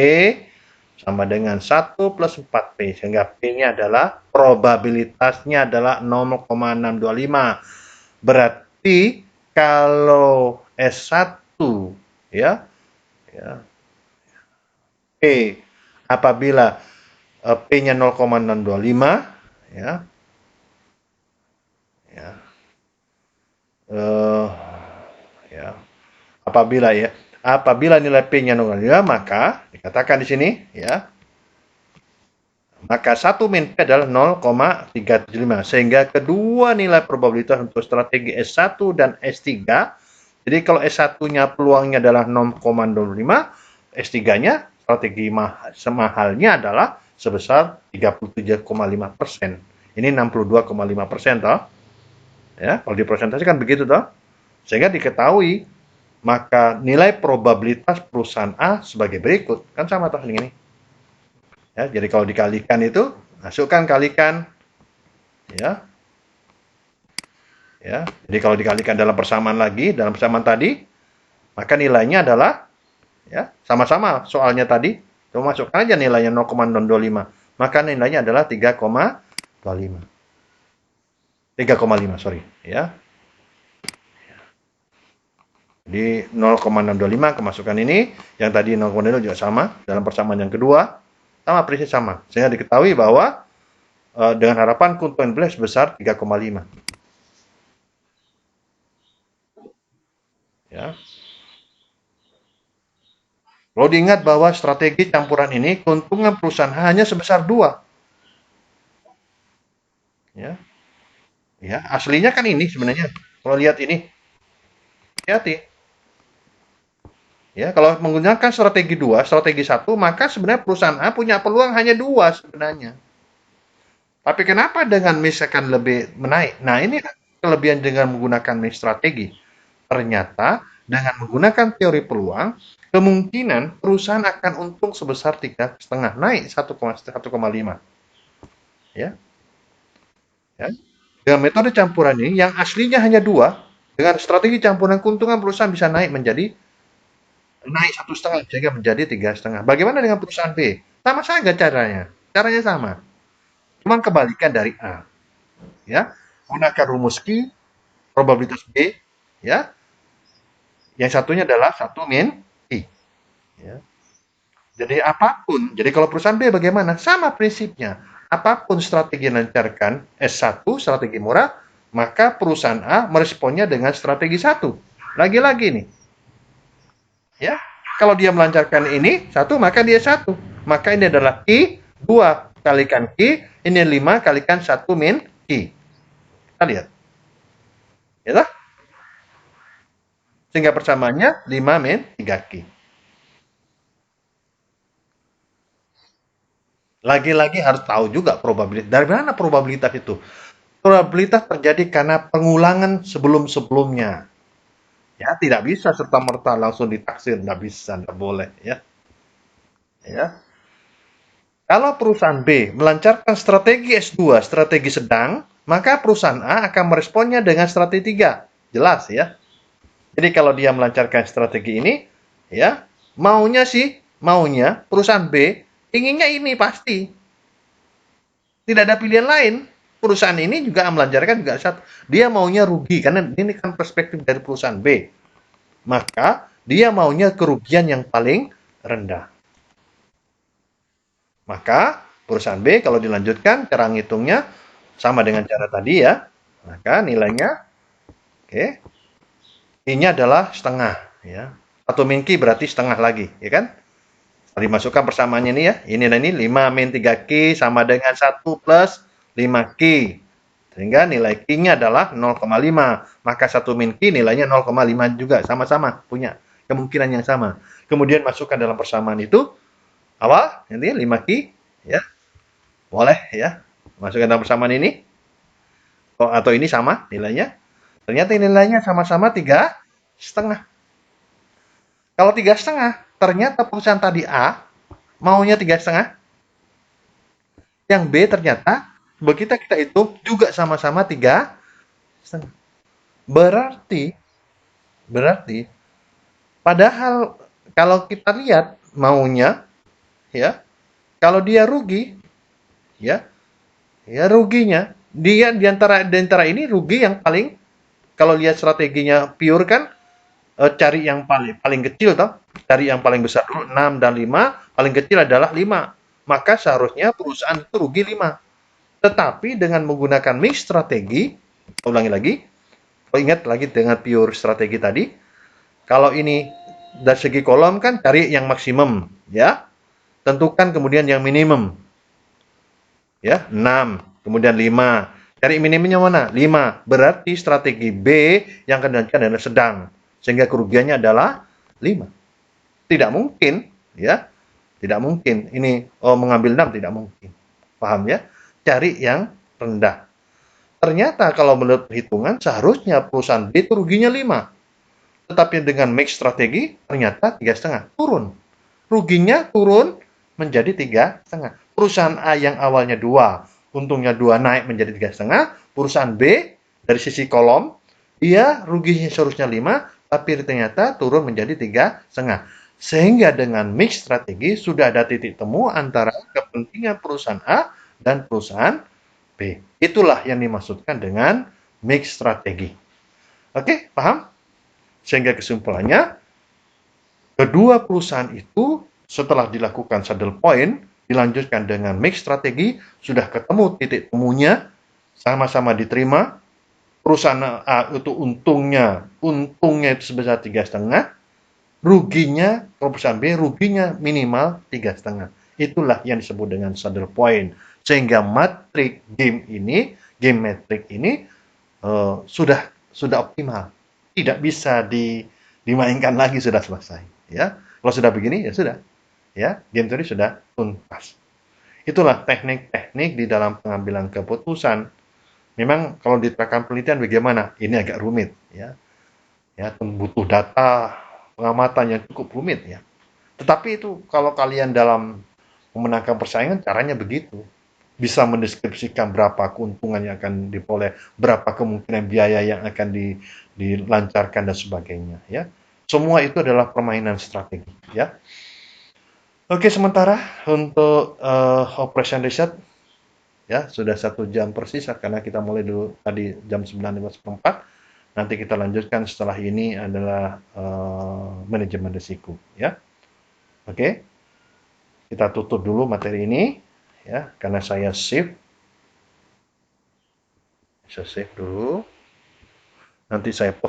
sama dengan 1 plus 4P. Sehingga P-nya adalah, probabilitasnya adalah 0,625. Berarti kalau S1 ya, P apabila P-nya 0,625 ya, ya, eh, ya, apabila nilai P-nya 0,5, maka dikatakan di sini ya, maka 1 min P adalah 0,375. Sehingga kedua nilai probabilitas untuk strategi S1 dan S3, jadi kalau S1-nya peluangnya adalah 0,05, S3-nya strategi semahalnya adalah sebesar 37,5%. Ini 62,5% toh. Ya, kalau dipresentasikan begitu toh. Sehingga diketahui maka nilai probabilitas perusahaan A sebagai berikut. Kan sama toh ini. Ya, jadi kalau dikalikan itu, masukkan kalikan ya. Ya, jadi kalau dikalikan dalam persamaan lagi, dalam persamaan tadi, maka nilainya adalah ya, sama-sama soalnya tadi, cuma masukkan aja nilainya 0,025. Maka nilainya adalah 3,25. 3,5, sorry, ya. Di 0,625 kemasukan ini, yang tadi 0,0 juga sama, dalam persamaan yang kedua, sama persis sama. Sehingga diketahui bahwa dengan harapan keuntungan beli sebesar 3,5. Ya. Perlu diingat bahwa strategi campuran ini keuntungan perusahaan hanya sebesar 2. Ya. Ya, aslinya kan ini sebenarnya. Kalau lihat ini, hati-hati. Ya, kalau menggunakan strategi 2, strategi 1, maka sebenarnya perusahaan A punya peluang hanya 2 sebenarnya. Tapi kenapa dengan misalkan lebih menaik? Nah, ini kelebihan dengan menggunakan strategi. Ternyata dengan menggunakan teori peluang, kemungkinan perusahaan akan untung sebesar 3,5, naik 1,5. Ya, ya. Dengan metode campuran ini, yang aslinya hanya 2, dengan strategi campuran keuntungan perusahaan bisa naik 1,5, sehingga menjadi 3,5. Bagaimana dengan perusahaan B? Sama saja caranya. Caranya sama. Cuma kebalikan dari A. Ya, gunakan rumus Q, probabilitas B, ya. Yang satunya adalah 1 min I. Ya. Jadi kalau perusahaan B bagaimana? Sama prinsipnya. Apapun strategi yang dilancarkan S1, strategi murah, maka perusahaan A meresponnya dengan strategi 1. Lagi-lagi nih. Ya, kalau dia melancarkan ini 1, maka dia 1. Maka ini adalah Q, 2 kalikan Q, ini 5 kalikan 1 min Q. Kita lihat. Ya, sehingga persamaannya 5 min 3Q. Lagi-lagi harus tahu juga probabilitas. Dari mana probabilitas itu? Probabilitas terjadi karena pengulangan sebelum-sebelumnya. Ya, tidak bisa serta-merta langsung ditaksir, tidak bisa, tidak boleh. Ya, ya. Kalau perusahaan B melancarkan strategi S2, strategi sedang, maka perusahaan A akan meresponnya dengan strategi 3. Jelas ya. Jadi kalau dia melancarkan strategi ini, ya, maunya perusahaan B inginnya ini pasti. Tidak ada pilihan lain. Perusahaan ini juga melancarkan juga satu. Dia maunya rugi karena ini kan perspektif dari perusahaan B. Maka dia maunya kerugian yang paling rendah. Maka perusahaan B kalau dilanjutkan cara ngitungnya sama dengan cara tadi ya. Maka nilainya oke. I-nya adalah setengah ya. Atau min Q berarti setengah lagi, ya kan? Dimasukkan persamaannya ini ya. Ini 5 min 3Q sama dengan 1 plus 5Q. Sehingga nilai Q-nya adalah 0,5. Maka 1 min Q nilainya 0,5 juga. Sama-sama punya kemungkinan yang sama. Kemudian masukkan dalam persamaan itu. Awal, nanti 5Q. Ya. Boleh ya. Masukkan dalam persamaan ini. Atau ini sama nilainya. Ternyata nilainya sama-sama 3,5. Kalau 3,5, ternyata perusahaan tadi A maunya 3,5. Yang B ternyata begitu kita hitung juga sama-sama 3,5. Berarti padahal kalau kita lihat maunya ya Kalau dia rugi, ya, ya ruginya dia di antara ini rugi yang paling, kalau lihat strateginya pure kan, cari yang paling paling kecil toh, cari yang paling besar dulu 6 dan 5, paling kecil adalah 5. Maka seharusnya perusahaan itu rugi 5. Tetapi dengan menggunakan mix strategi, ulangi lagi, ingat lagi dengan pure strategi tadi, kalau ini dari segi kolom kan cari yang maksimum, ya. Tentukan kemudian yang minimum, ya, 6, kemudian 5. Cari minimumnya mana? 5. Berarti strategi B yang akan dilakukan adalah sedang. Sehingga kerugiannya adalah 5. Tidak mungkin, ya. Tidak mungkin ini mengambil 6, tidak mungkin. Paham ya? Cari yang rendah. Ternyata kalau menurut perhitungan seharusnya perusahaan B itu ruginya 5. Tetapi dengan mix strategi ternyata 3,5, turun. Ruginya turun menjadi 3,5. Perusahaan A yang awalnya 2, untungnya 2 naik menjadi 3,5. Perusahaan B dari sisi kolom, dia ruginya seharusnya 5, tapi ternyata turun menjadi 3,5. Sehingga dengan mix strategi sudah ada titik temu antara kepentingan perusahaan A dan perusahaan B. Itulah yang dimaksudkan dengan mix strategi. Oke, paham? Sehingga kesimpulannya, kedua perusahaan itu setelah dilakukan saddle point, dilanjutkan dengan mix strategi, sudah ketemu titik temunya, sama-sama diterima. Perusahaan A itu untungnya itu sebesar 3,5, ruginya perusahaan B ruginya minimal 3,5. Itulah yang disebut dengan saddle point. Sehingga matrik game metrik ini sudah optimal. Tidak bisa dimainkan lagi, sudah selesai. Ya, kalau sudah begini ya sudah. Ya, game theory sudah tuntas. Itulah teknik-teknik di dalam pengambilan keputusan. Memang kalau diterapkan penelitian bagaimana? Ini agak rumit, ya. Ya, butuh data pengamatan yang cukup rumit, ya. Tetapi itu kalau kalian dalam memenangkan persaingan caranya begitu. Bisa mendeskripsikan berapa keuntungan yang akan diperoleh, berapa kemungkinan biaya yang akan dilancarkan dan sebagainya, ya. Semua itu adalah permainan strategi, ya. Oke, sementara untuk operation research, ya sudah 1 jam persis karena kita mulai dulu tadi jam 9.04. Nanti kita lanjutkan setelah ini adalah manajemen risiko, ya. Oke, kita tutup dulu materi ini, ya, karena saya save dulu. Nanti saya post